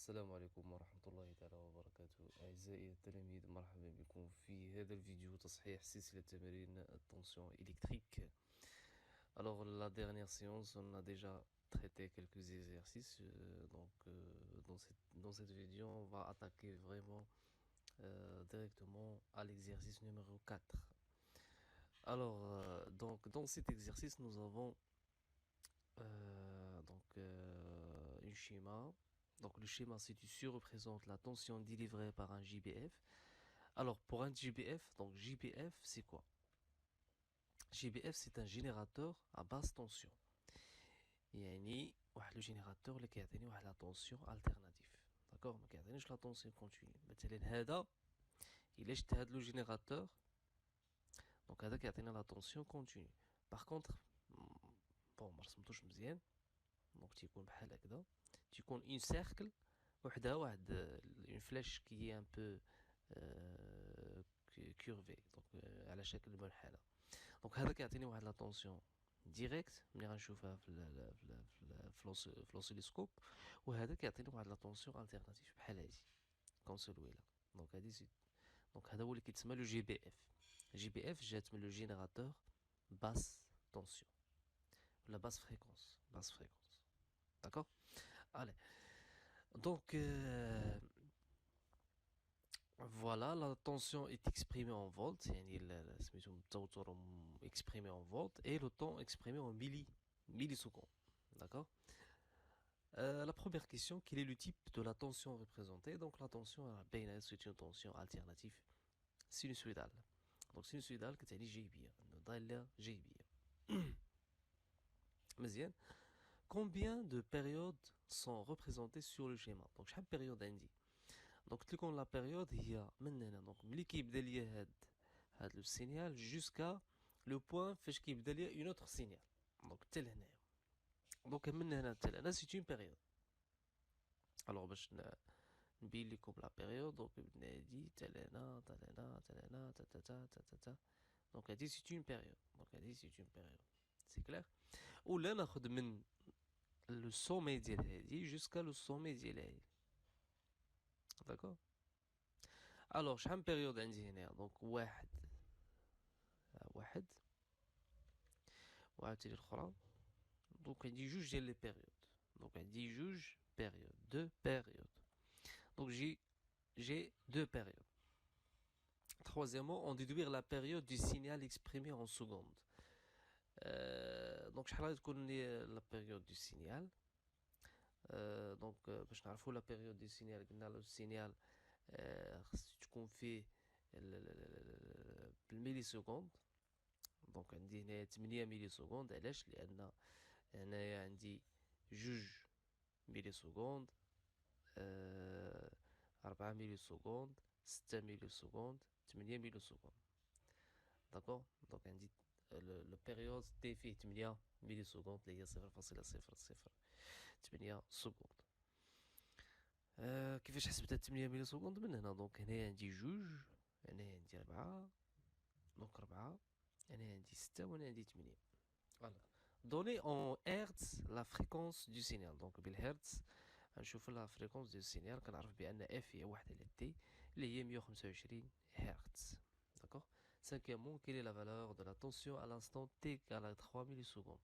السلام عليكم ورحمة الله تعالى وبركاته. أعزائي التلاميذ، مرحبا بكم في هذا الفيديو تصحيح سلسلة تمارين التنسيون électrique. Alors la dernière séance, on a déjà traité quelques exercices. Dans cette vidéo, on va attaquer vraiment directement à l'exercice numéro 4. Alors, dans cet exercice, nous avons un schéma. Donc le schéma, si tu surreprésentes la tension délivrée par un JBF. Alors pour un JBF, donc JBF c'est quoi? JBF c'est un générateur à basse tension. يعني واحد لو جينيراتور اللي كيعطيني واحد لا طونسيون التيرناتيف. داكوغ، ما كيعطينيش لا طونسيون كونتينيو. مثلا هذا الا شفت هاد لو جينيراتور، دونك هذا كيعطينا لا طونسيون كونتينيو. باغ كونطخ بون ما رسمتوش مزيان، دونك تيكون بحال هكذا، تيكون اون سيركل وحدها واحد اون فلاش كي ان بو كيرفي، دونك على شكل منحنى. دونك هذا كيعطيني واحد لا طونسيون ديريكت ملي غنشوفها في لوسيلوسكوب، وهذا كيعطيني واحد لا طونسيون التيرناتيف بحال هادي كون سلويله. دونك هادي دونك هذا هو اللي كيتسمى لو جي بي اف. جي بي اف جات من لو جينيراتور باس طونسيون ولا باس فريكونس. D'accord. Allez. Donc, voilà, la tension est exprimée en volts, exprimé en volts, et le temps exprimé en millisecondes. D'accord. La première question, quel est le type de la tension représentée? Donc, la tension, c'est une tension alternative sinusoïdale. Donc, sinusoïdale, que tu as dit جيبية، ضالة جيبية. مزيان. Combien de périodes sont représentées sur le schéma? Donc chaque période عندي. Donc قلت لكم la période هي من هنا، donc ملي كيبدا ليا هاد لو سينيال jusqu'à le point فاش كيبدا ليا une autre signal. Donc حتى لهنايا. Donc من هنا حتى لهنا c'est une période. Alors باش نبين لكم la période، donc من هادي حتى لهنا حتى لهنا حتى لهنا تا تا تا تا تا. Donc هادي c'est une période. Donc هادي c'est une période. C'est clair؟ ولا ناخذ من le sommet ديال هادي jusqu'à le sommet ديال هادي. داكوغ. الوغ شحال من بيريود عندي هنا؟ دونك واحد وعاوتاني الاخرى. دونك عندي جوج ديال لي بيريود. دونك عندي جوج بيريود، دو بيريود. دونك j'ai deux périodes. Troisièmement, on déduire la période du signal exprimé en secondes. دونك شحال غادي تكون لي لا بيريود دو سينيال؟ دونك باش نعرفوا لا بيريود دو سينيال، قلنا له السينيال خص تكون فيه بالميلي سكوند. دونك عندي هنايا 8 ميلي سكوند. علاش؟ لان هنايا عندي جوج ميلي سكوند، 4 ميلي سكوند، 6 ميلي سكوند، 8 ميلي سكوند. داكوغ. دونك عندي لو بيريود تي فيه 8 ميلي سكوند اللي هي 0.008 سكوند. كيفاش حسبت هاد 8 ميلي سكوند؟ من هنا. دونك هنايا عندي جوج، هنايا عندي 4، دونك 4، هنايا عندي 6، وهنا عندي 8. فوالا. دوني اون هرتز لا فريكونس دو سينيال. دونك بالهرتز غنشوف لا فريكونس دو سينيال، كنعرف بان اف هي 1 على تي اللي هي 125 هرتز. D'accord. Cinquièmement, quelle est la valeur de la tension à l'instant t égale à 3 millisecondes?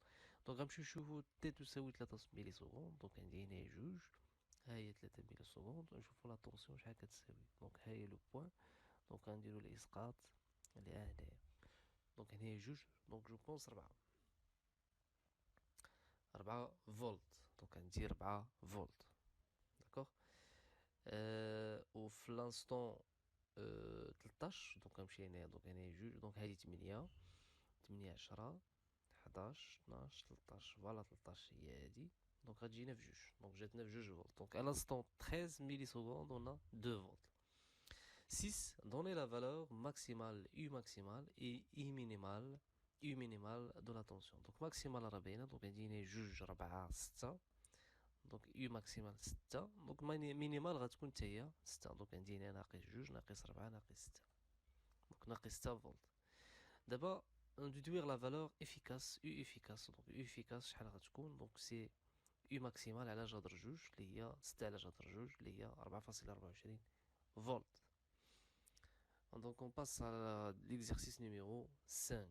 Donc غنمشيو نشوفو t تساوي 3 مليسكوند. دونك عندي هنا جوج، ها هي 3 مليسكوند، نشوفو لا طونسيون شحال كتساوي. دونك ها هي لو بوين، دونك غنديرو الاسقاط اللي هنايا. دونك هنا جوج، دونك جو بونس 4 فولت. دونك غندير 4 فولت. داكوغ. وفي لانستون 13، دونك غنمشي هنايا. دونك هنايا جوج، دونك هادي 8، 10، 11، 12، 13. فوالا 13 هي هادي. دونك غتجينا في جوج. دونك جاتنا في جوج فولت. دونك à l'instant 13 millisecondes on a 2 volts. 6. Donner la valeur maximale U maximale et U minimale de la tension. Donc maximale راه باينه. دونك عندي هنا جوج، 4، 6. دونك U maximale 6. دونك مينيمال غتكون حتى هي 6. دونك عندي هنا ناقص جوج، ناقص 4، ناقص 6. دونك ناقص 6 فولت. دابا on déduire la valeur efficace U efficace. Donc U efficace شحال غتكون؟ دونك سي U maximal على جذر جوج اللي هي 6 على جذر جوج اللي هي 4.24 فولت. Donc on passe à l'exercice numéro 5.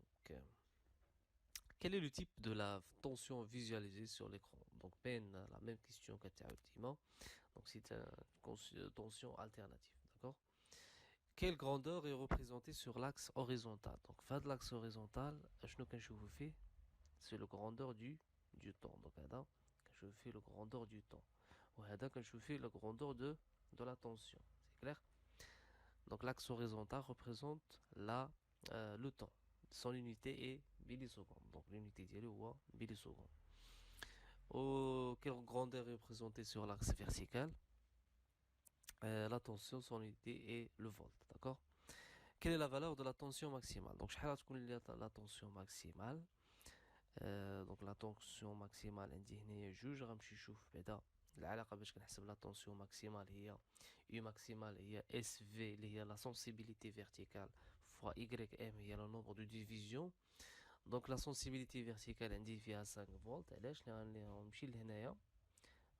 Quel est le type de la tension visualisée sur l'écran? Donc peine la même question que ultimement. Donc c'est une tension alternative, d'accord? Quelle grandeur est représentée sur l'axe horizontal? Donc fin de l'axe horizontal, c'est le grandeur du temps. Donc là, je fais le grandeur du temps. Ou là, je fais la grandeur de la tension. C'est clair? Donc l'axe horizontal représente le temps. Son unité est milliseconde. Donc l'unité d'elle est milliseconde. Quelle grandeur est représentée sur l'axe vertical? La tension, son unité est le volt. D'accord? Quelle est la valeur de la tension maximale? Donc شحال تكون la tension maximale? Donc la tension maximale عندي هنايا جوج. غنمشي نشوف بعدا العلاقه باش كنحسب لا tension maximale هي U maximale هي SV اللي هي la sensibilité verticale fois YM هي le nombre de divisions. Donc la sensibilité verticale عندي فيها 5 فولت. علاش غنمشي لهنايا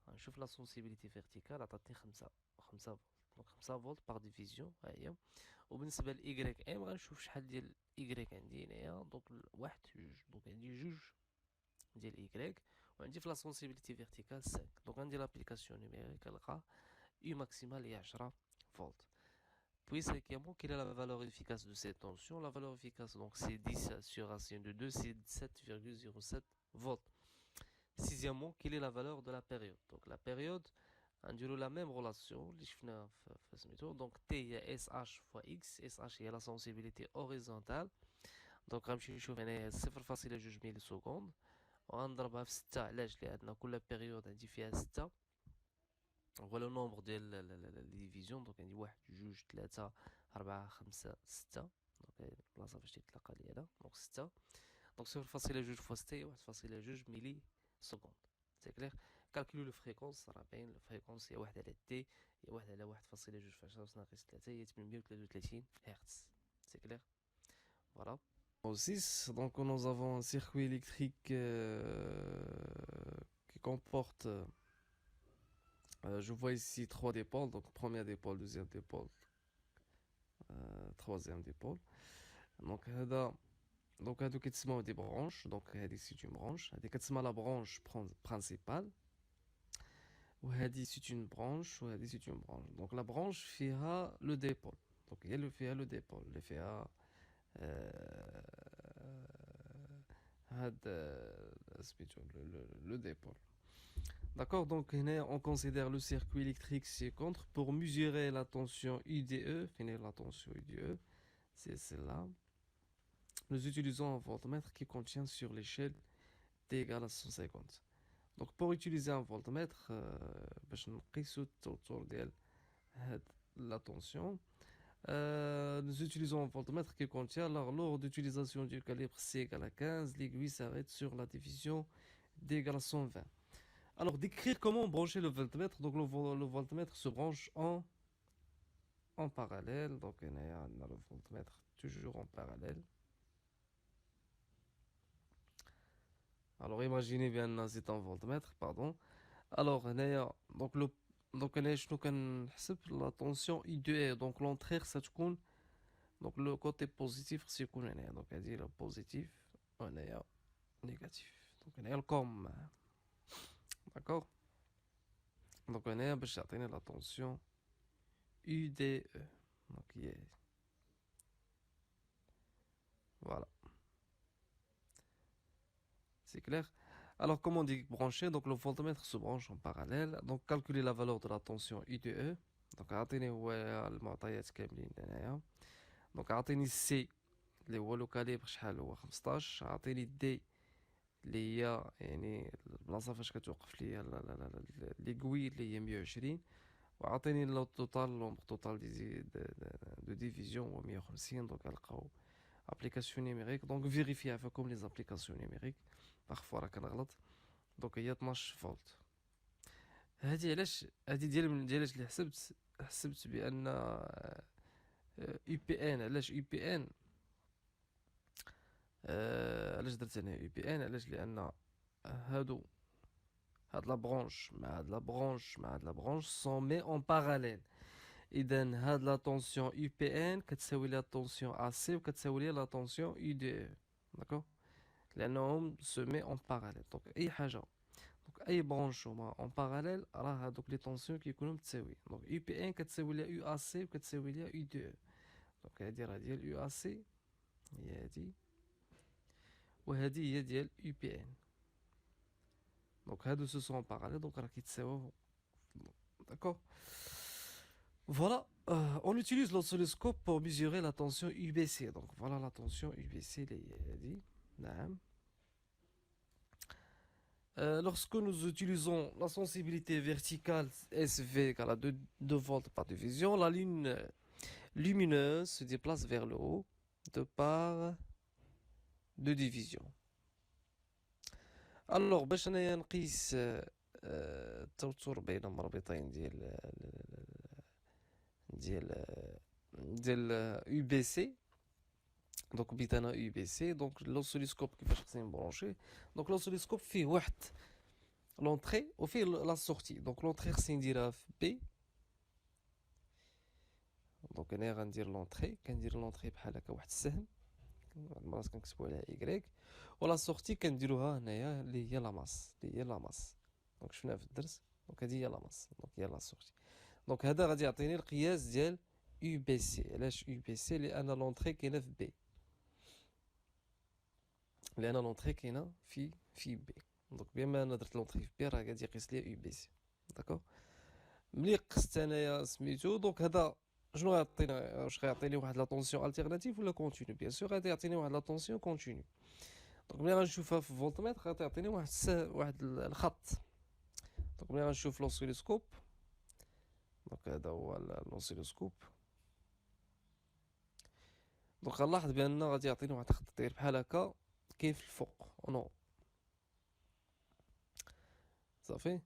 غنشوف la sensibilité verticale عطاتني 5 فولت. Donc 5 فولت par division ها هي. وبالنسبه ل YM غنشوف شحال ديال Y عندي هنايا. دونك واحد جوج. دونك عندي جوج ديال Y وعندي في لا sensibilité verticale 5. دونك غندير l'application numérique كنلقى U maximale est 10 volts. Puis cinquièmement, quelle est la valeur efficace de cette tension? La valeur efficace, donc c'est 10 sur racine de 2, c'est 7,07 volts. Sixièmement, quelle est la valeur de la période? Donc la période, on a la même relation, donc T est SH fois X, SH est la sensibilité horizontale. Donc on va voir 0,2 millisecondes. وغنضربها في 6 علاش لأن كل بيريود عندي فيها 6. voilà le nombre de les divisions. Donc عندي 1 2 3 4 5 6. donc البلاصه فاش تتلقى لي هذا دونك 6. donc 0.2 fois 6 هي 1.2 ملي سكوند. سي كلير. كالكولو لو فريكونس راه باين الفريكونس هي 1 على تي هي 1 على 1.2 في 10 ناقص 3 هي 833 هرتز. سي كلير. voilà. Au 6, donc nous avons un circuit électrique qui comporte, je vois ici 3 dipôles, donc première dipôle, deuxième dipôle, troisième dipôle. Donc هادو كيتسموا des branches. donc هادي c'est une branche. هادي كتسمى la branche principale. وهادي c'est une branche وهادي c'est une branche. donc la branche فيها le dipôle. donc هي اللي فيها le dipôle اللي فيها le dipôle. D'accord, donc on considère le circuit électrique ci-contre pour mesurer la tension UDE. Finir la tension UDE, c'est celle-là. Nous utilisons un voltmètre qui contient sur l'échelle T égale à 150. Donc pour utiliser un voltmètre, la tension, nous utilisons un voltmètre qui contient, alors lors d'utilisation du calibre C égale à 15, l'aiguille s'arrête sur la division D égale à 120. Alors décrire comment brancher le voltmètre. donc le voltmètre se branche en parallèle. donc on a le voltmètre toujours en parallèle. alors imaginez bien c'est un voltmètre, pardon. alors donc شنو كنحسب la tension I2R. donc l'entrée ça تكون donc le côté positif c'est يكون هنايا. donc هادي le positif وهنايا négatif. donc هنايا الكم. d'accord. donc هنايا باش يعطيني la tension UDE. donc yeah. voilà. c'est clair. Alors comment on dit brancher? donc le voltmètre se branche en parallèle. donc calculer la valeur de la tension UDE. donc عطيني هو المعطيات كاملين هنايا. donc عطيني C اللي هو لو كاليبر شحال هو 15. عطيني D اللي هي يعني البلاصه فاش كتوقف ليا ليغوي اللي هي 120. وعطيني لو توتال دو ديفيزيون هو 150. donc غنلقاو ابليكاسيون نيميريك. donc فيريفي فيكم لي زابليكاسيون نيميريك بارفوا راه كنغلط. donc هي 12 فولت. هادي علاش ديالاش اللي حسبت بان يو بي ان. علاش يو بي ان؟ علاش درت انا يو بي ان؟ علاش لان de la branche sont mis en parallèle. إذا هاد la tension UPN كتساوي la tension AC وكتساوي la tension UDE. D'accord? لأنهم se met en parallèle. Donc أي حاجة دونك أي برونش هما en parallèle راه هادوك لي طونسيون كيكونوا متساويين. دونك UPN كتساوي لها UAC وكتساوي لها UDE. دونك هادي راه ديال UAC هي هادي وهادي هي ديال UPN. دونك هادو سو سون en parallèle دونك راه كيتساويو. D'accord? Voilà, on utilise l'oscilloscope pour mesurer la tension UBC. Donc voilà la tension UBC. Lorsque nous utilisons la sensibilité verticale SV égale à 2 volts par division, la ligne lumineuse se déplace vers le haut de par 2 divisions. Alors, باش انايا نقيس التوتر بين مربطين ديال UBC. دونك بديت انا UBC. دونك l'oscilloscope كيفاش خصني نبرونشيه. دونك l'oscilloscope فيه واحد لونطري وفيه لا سورتي. دونك لونطري خصني نديرها في بي. دونك انا غندير لونطري كندير لونطري بحال هكا واحد السهم بعض المرات كنكتبوا عليها ايكغيك ولا سورتي كنديروها هنايا اللي هي لاماس دونك شفناها في الدرس. دونك هذه هي لاماس دونك هي لا سورتي. دونك هذا غادي يعطيني القياس ديال UBC. علاش UBC؟ لان لونطري كاينه في بي. لان لونطري كاينه في بي. دونك بما انا درت لونطري في بي راه غادي يقيس لي UBC. داكوغ. ملي قست انايا سميتو دونك هذا شنو غيعطينا؟ واش غيعطيني واحد لا طونسيون التيرناتيف ولا كونتينيو؟ بيان سور غادي يعطيني واحد لا طونسيون كونتينيو. دونك ملي غنشوفها في فولتمتر غادي يعطيني واحد الخط. دونك ملي غنشوف لوسيلوسكوب دونك هذا هو لوسيلوسكوب. دونك غنلاحظ بان غادي يعطيني واحد الخط داير بحال هكا كاين في الفوق نو صافي.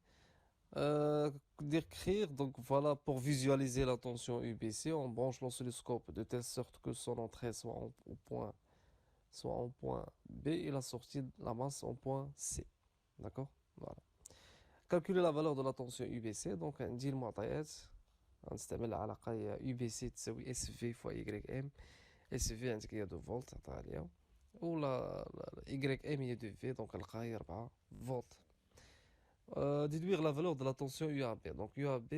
D'écrire, donc voilà, pour visualiser la tension UBC, on branche l'oscilloscope de telle sorte que son entrée soit en point B et la sortie de la masse en point C. D'accord? Voilà. Calculer la valeur de la tension UBC, donc on dit le معطيات غنستعمل العلاقة هي UBC تساوي SV fois YM. SV عندك هي 2 فولت عطاها ليا ولا YM هي 2 في دونك نلقاها هي 4 فولت. déduire la valeur de la tension UAB. Donc UAB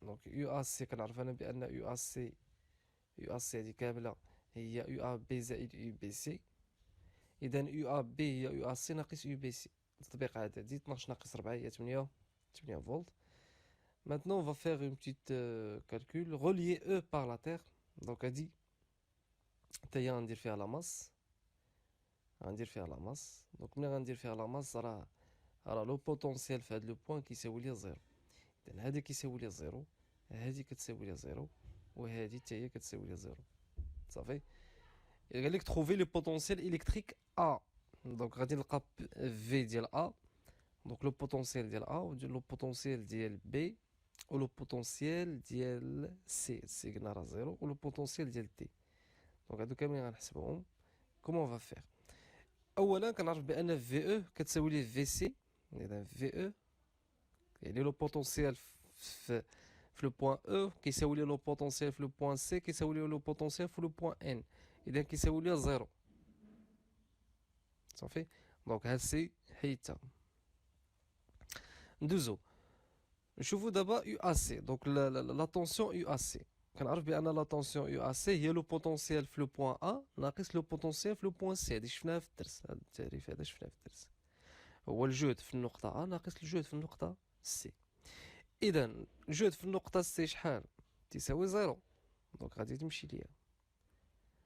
donc UAC كنعرف انا بان UAC هذه كامله هي UAB زائد UBC. اذا UAB هي UAC ناقص UBC. تطبيق عددي 12 ناقص 4 هي 8 فولت. Maintenant on va faire une petite calcul. Relier E par la terre. Donc هذه تاهي غندير فيها لا ماس. دونك ملي غندير فيها لا ماس راه لو بوتونسيال في هذا لو بوين كيساوي لي زيرو. اذا هذا كيساوي لي زيرو هذه كتساوي لي زيرو وهذه حتى هي كتساوي لي زيرو صافي. قال لك تروفي لو بوتونسيال الكتريك ا. دونك غادي نلقى في ديال ا دونك لو بوتونسيال ديال ا ولو بوتونسيال ديال بي ولو بوتونسيال ديال سي قلنا راه زيرو ولو بوتونسيال ديال دي. دونك هادو كاملين غنحسبهم. كومون فا فير؟ اولا كنعرف بان في او كتساوي ليه في سي. اذا في او يعني لو بوتونسيال في لو بوين او كيساوي ليه لو بوتونسيال في لو بوين سي كيساوي ليه لو بوتونسيال في لو بوين ان. اذا كيساوي ليه زيرو صافي. دونك هاد سي حيدتها. ندوزو نشوفو دابا يو ا سي. دونك لا طونسيون يو ا سي كنعرف بان لا طونسيون يو ا سي هي لو بوتونسيال في لو بوين ا ناقص لو بوتونسيال في لو بوين سي. هادي شفناها في الدرس. هاد التعريف هذا شفناه في الدرس. هو الجهد في النقطة ا ناقص الجهد في النقطة سي. اذا الجهد في النقطة سي شحال؟ تساوي زيرو. دونك غادي تمشي ليا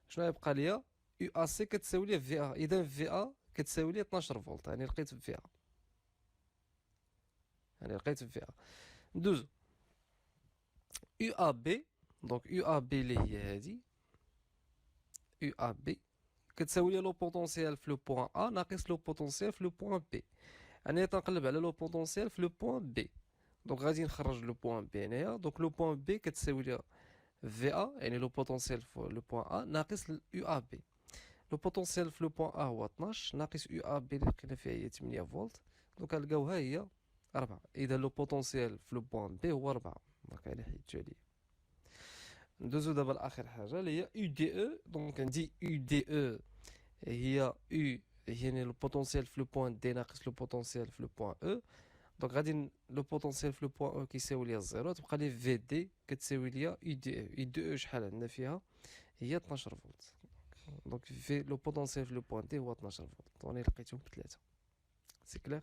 شنو يبقى ليا؟ يو ا سي كتساوي ليه في ا. اذا في ا كتساوي ليه 12 فولت. يعني لقيت في ا. ندوزو يو ا بي. دونك يو ا بي اللي هي هادي يو ا بي كتساوي لي لو بوتونسيال في لو بوين ا ناقص لو بوتونسيال في لو بوين بي. يعني تنقلب على لو بوتونسيال في لو بوين بي. دونك غادي نخرج لو بوين بي هنايا. دونك لو بوين بي كتساوي لي في ا يعني لو بوتونسيال في لو بوين ا ناقص يو ا بي. لو بوتونسيال في لو بوين ا هو 12 ناقص يو ا بي اللي لقينا فيها هي 8 فولت. دونك غنلقاوها هي 4. إذا لو بوتونسيال في لو بوان بي هو 4. دونك على حيدتو عليا. ندوزو دابا لآخر حاجة اللي هي يو دي او. دونك عندي يو دي او هي او يعني لو بوتونسيال في لو بوان دي ناقص لو بوتونسيال في لو بوان او. دونك غادي لو بوتونسيال في لو بوان او كيساوي ليا الزيرو، تبقى لي في دي كتساوي ليا يو دي او. يو دي او شحال عندنا فيها؟ هي 12 فولت. دونك في لو بوتونسيال في لو بوان دي هو 12 فولت، راني لقيتهم بثلاثة. سي كلير.